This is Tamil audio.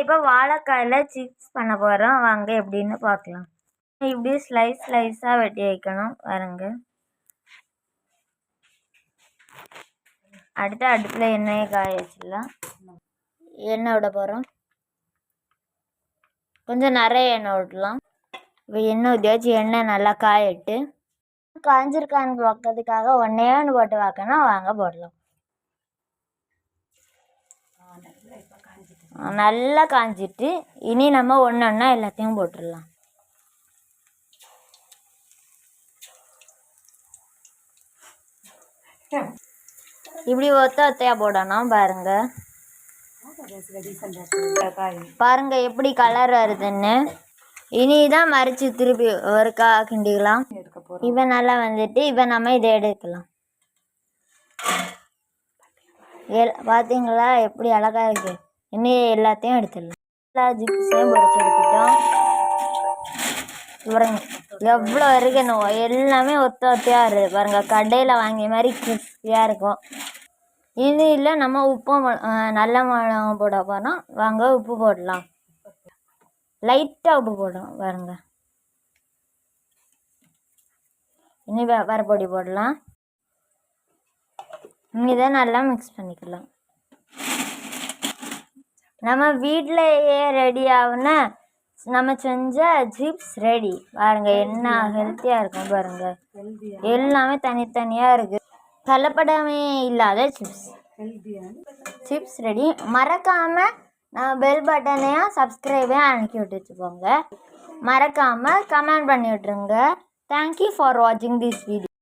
இப்போ வாழைக்காயில் சிப்ஸ் பண்ண போகிறோம். வாங்க எப்படின்னு பார்க்கலாம். இப்படி ஸ்லைஸாக வெட்டி வைக்கணும். பாருங்க. அடுத்து அடுப்பில் எண்ணெயை காய வச்சிடலாம். எண்ணெய் விட போகிறோம். கொஞ்சம் நிறைய எண்ணெய் விடலாம். இப்போ எண்ணெய் ஊற்றியாச்சு. எண்ணெய் நல்லா காயிட்டு காஞ்சிருக்கான்னு பார்க்கறதுக்காக ஒன்று போட்டு பார்க்கணும். வாங்க போடலாம். நல்லா காஞ்சிட்டு இனி நம்ம ஒன்றா எல்லாத்தையும் போட்டுடலாம். இப்படி ஒத்தையாக போடணும். பாருங்க எப்படி கலர் வருதுன்னு. இனிதான் மறித்து திருப்பி ஒருக்கா கிண்டிக்கலாம். இப்போ நல்லா வந்துட்டு இப்போ நம்ம இதை எடுக்கலாம். பார்த்தீங்களா எப்படி அழகா இருக்கு. இனி எல்லாத்தையும் எடுத்துடலாம். எல்லா ஜிப்ஸையும் பொறிச்சு எடுத்துட்டோம். பாருங்க எவ்வளோ இருக்கணும். எல்லாமே ஒத்தையாக இருக்குது. பாருங்க கடையில் வாங்கிய மாதிரி கிறிஸ்பியாக இருக்கும். இது இல்லை நம்ம உப்பும் நல்ல மிளகாய் போட போகிறோம். வாங்க உப்பு போடலாம். லைட்டாக உப்பு போடணும். பாருங்க. இனி வரப்பொடி போடலாம். இதை நல்லா மிக்ஸ் பண்ணிக்கலாம். நம்ம வீட்டிலையே ரெடி ஆகுனா நம்ம செஞ்ச சிப்ஸ் ரெடி. பாருங்க என்ன ஹெல்த்தியாக இருக்கும். பாருங்க எல்லாமே தனித்தனியாக இருக்குது. கலப்படமே இல்லாத சிப்ஸ் ரெடி. மறக்காமல் நான் பெல் பட்டனையும் சப்ஸ்கிரைபையும் அனுப்பி விட்டுச்சு போங்க. மறக்காமல் கமெண்ட் பண்ணி விட்ருங்க. தேங்க்யூ ஃபார் வாட்சிங் திஸ் வீடியோ.